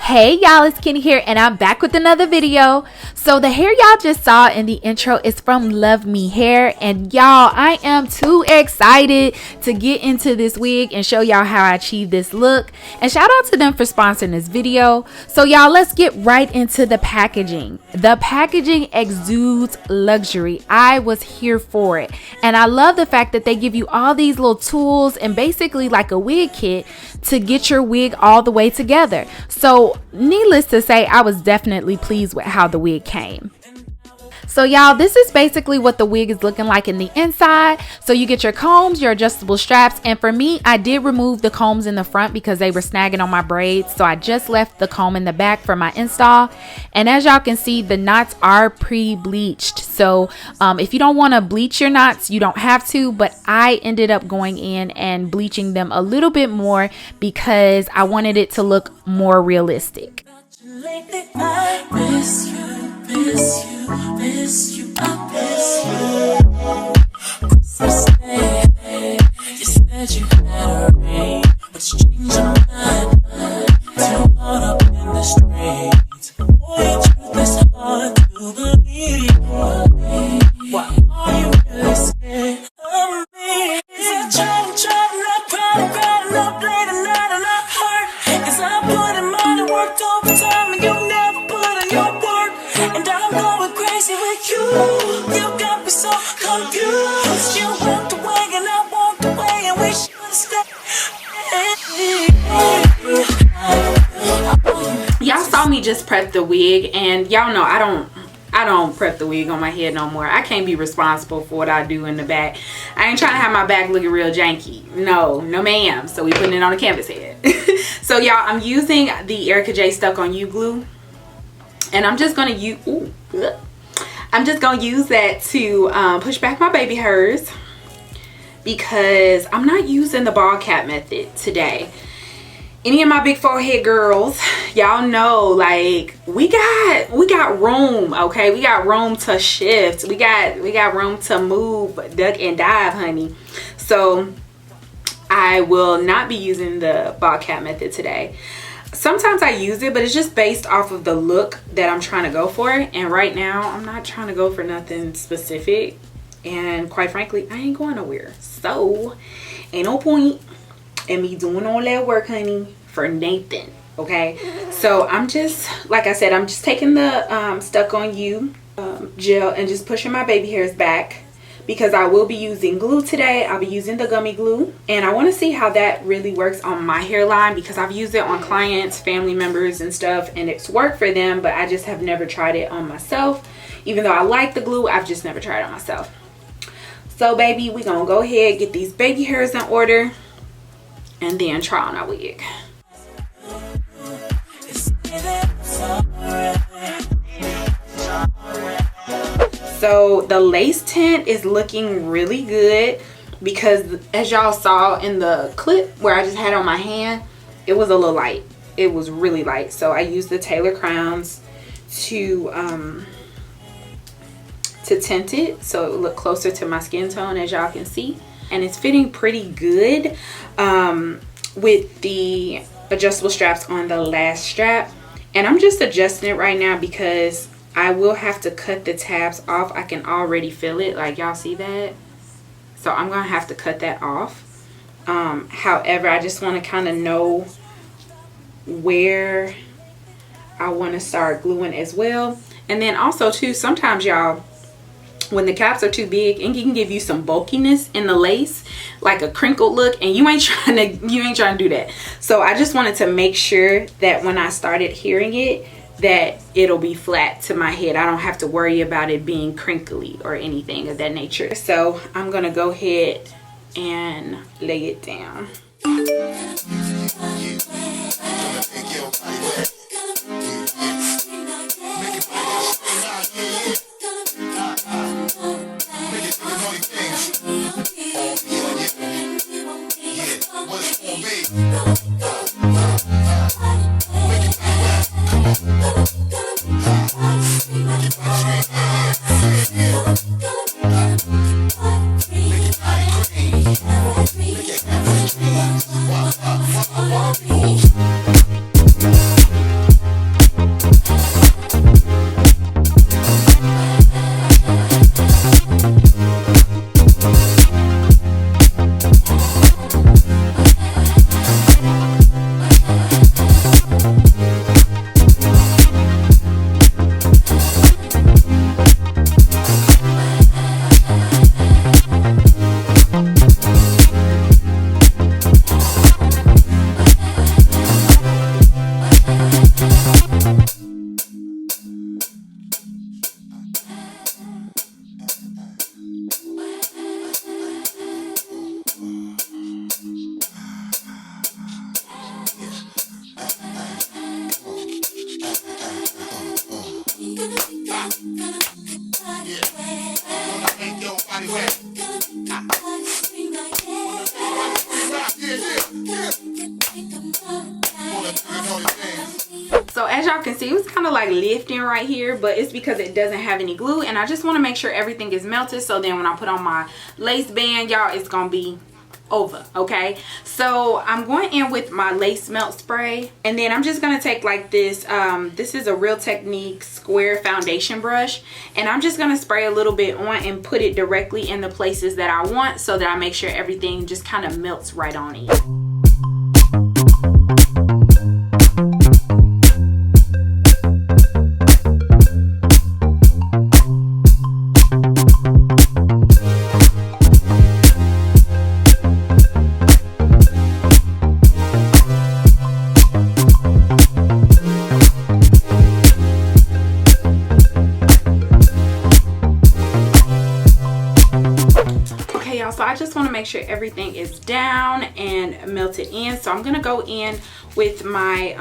Hey y'all, it's Kenny here and I'm back with another video. So the hair y'all just saw in the intro is from Luvme Hair, and y'all, I am too excited to get into this wig and show y'all how I achieved this look. And shout out to them for sponsoring this video. So y'all, let's get right into the packaging. The packaging exudes luxury. I was here for it, and I love the fact that they give you all these little tools and basically like a wig kit to get your wig all the way together. So needless to say, I was definitely pleased with how the wig came. So y'all, this is basically what the wig is looking like in the inside. So you get your combs, your adjustable straps, and for me, I did remove the combs in the front because they were snagging on my braids. So I just left the comb in the back for my install. And as y'all can see, the knots are pre-bleached. So if you don't want to bleach your knots, you don't have to, but I ended up going in and bleaching them a little bit more because I wanted it to look more realistic. Miss you, I miss you. You said you had a ring, but you changed your mind. Too caught up in the streets. Boy, truth is hard to believe. Why are you really scared of me? Is it trying, not proud, not playing, and not enough hurt? Is I put in mind and worked overtime and you never put in your work? And I'm going crazy with you. You got me so confused. You walked away and I walked away and we should stay. Y'all saw me just prep the wig, and y'all know I don't prep the wig on my head no more. I can't be responsible for what I do in the back. I ain't trying to have my back looking real janky. No ma'am. So we putting it on a canvas head. So y'all, I'm using the Erica J Stuck On You glue. And I'm just gonna use that to push back my baby hairs because I'm not using the ball cap method today. Any of my big forehead girls, y'all know, like we got room, okay? We got room to shift. We got room to move, duck and dive, honey. So I will not be using the ball cap method today. Sometimes I use it, but it's just based off of the look that I'm trying to go for. And right now, I'm not trying to go for nothing specific. And quite frankly, I ain't going nowhere. So, ain't no point in me doing all that work, honey, for Nathan. Okay? So, I'm just, like I said, I'm just taking the Stuck On You gel and just pushing my baby hairs back. Because I will be using glue today. I'll be using the gummy glue. And I want to see how that really works on my hairline. Because I've used it on clients, family members and stuff. And it's worked for them. But I just have never tried it on myself. Even though I like the glue, I've just never tried it on myself. So baby, we're going to go ahead, get these baby hairs in order. And then try on our wig. So the lace tint is looking really good because as y'all saw in the clip where I just had on my hand, it was a little light. It was really light. So I used the Taylor crowns to tint it so it would look closer to my skin tone, as y'all can see. And it's fitting pretty good with the adjustable straps on the last strap. And I'm just adjusting it right now because I will have to cut the tabs off. I can already feel it, like y'all see that. So I'm gonna have to cut that off. However, I just want to kind of know where I want to start gluing as well. And then also too, sometimes y'all, when the caps are too big, it can give you some bulkiness in the lace, like a crinkled look, and you ain't trying to do that. So I just wanted to make sure that when I started hearing it, that it'll be flat to my head. I don't have to worry about it being crinkly or anything of that nature. So I'm gonna go ahead and lay it down. So as y'all can see, it was kind of like lifting right here, but it's because it doesn't have any glue, and I just want to make sure everything is melted, so then when I put on my lace band, y'all, it's gonna be over. Okay, so I'm going in with my lace melt spray, and then I'm just gonna take like this this is a Real Technique square foundation brush, and I'm just gonna spray a little bit on and put it directly in the places that I want, so that I make sure everything just kind of melts right on it. So I just want to make sure everything is down and melted in. So I'm gonna go in with my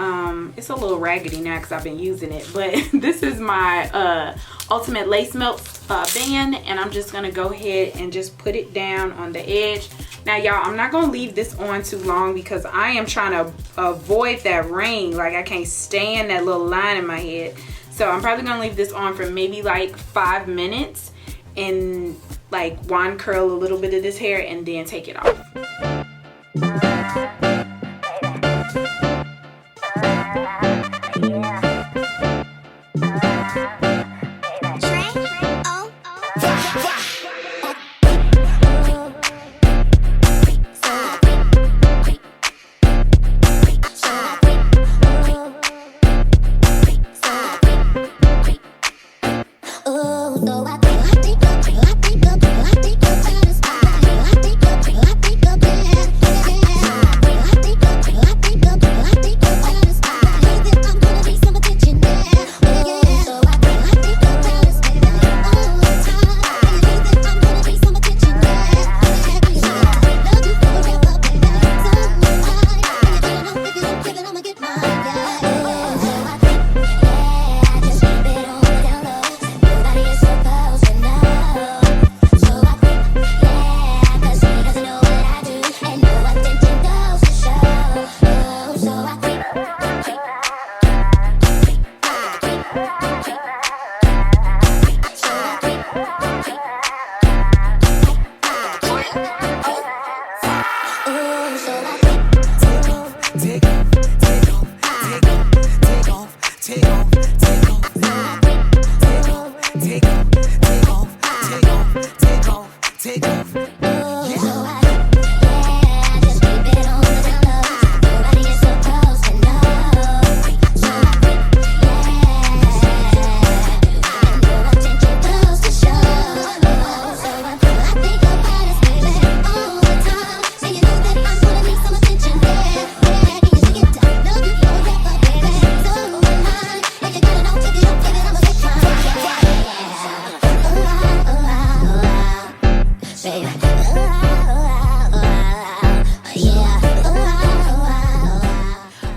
it's a little raggedy now because I've been using it, but this is my Ultimate Lace Melt band, and I'm just gonna go ahead and just put it down on the edge. Now y'all, I'm not gonna leave this on too long because I am trying to avoid that ring. Like, I can't stand that little line in my head, so I'm probably gonna leave this on for maybe like 5 minutes and like wand curl a little bit of this hair and then take it off.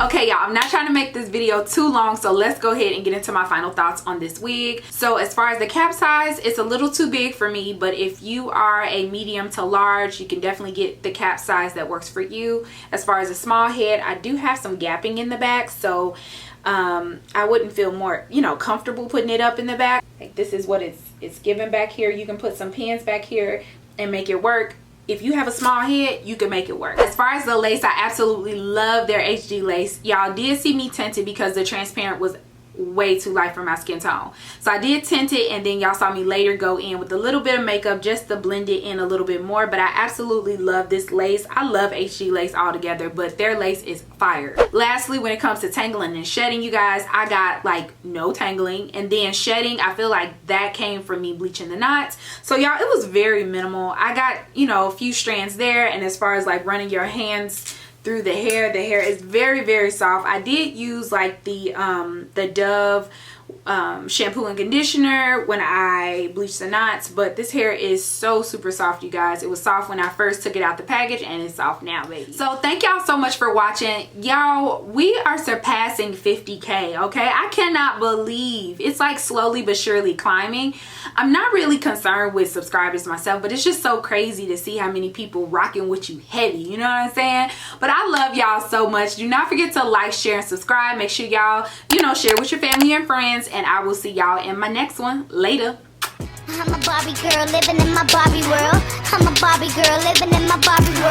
Okay, y'all, I'm not trying to make this video too long, so let's go ahead and get into my final thoughts on this wig. So as far as the cap size, it's a little too big for me, but if you are a medium to large, you can definitely get the cap size that works for you. As far as a small head, I do have some gapping in the back, so I wouldn't feel more, you know, comfortable putting it up in the back. Like, this is what it's giving back here. You can put some pins back here and make it work. If you have a small head, you can make it work. As far as the lace, I absolutely love their HD lace. Y'all did see me tint it because the transparent was way too light for my skin tone. So I did tint it, and then y'all saw me later go in with a little bit of makeup just to blend it in a little bit more. But I absolutely love this lace. I love HD lace altogether, but their lace is fire. Lastly, when it comes to tangling and shedding, you guys, I got like no tangling, and then shedding, I feel like that came from me bleaching the knots. So y'all, it was very minimal. I got, you know, a few strands there, and as far as like running your hands through the hair is very, very soft. I did use like the Dove shampoo and conditioner when I bleached the knots, but this hair is so super soft, you guys. It was soft when I first took it out the package, and it's soft now, baby. So thank y'all so much for watching. Y'all, we are surpassing 50K, okay? I cannot believe it's like slowly but surely climbing. I'm not really concerned with subscribers myself, but it's just so crazy to see how many people rocking with you heavy, you know what I'm saying? But I love y'all so much. Do not forget to like, share, and subscribe. Make sure y'all, you know, share with your family and friends, and I will see y'all in my next one. Later. I'm a Barbie girl living in my Barbie world. I'm a Barbie girl living in my Barbie world.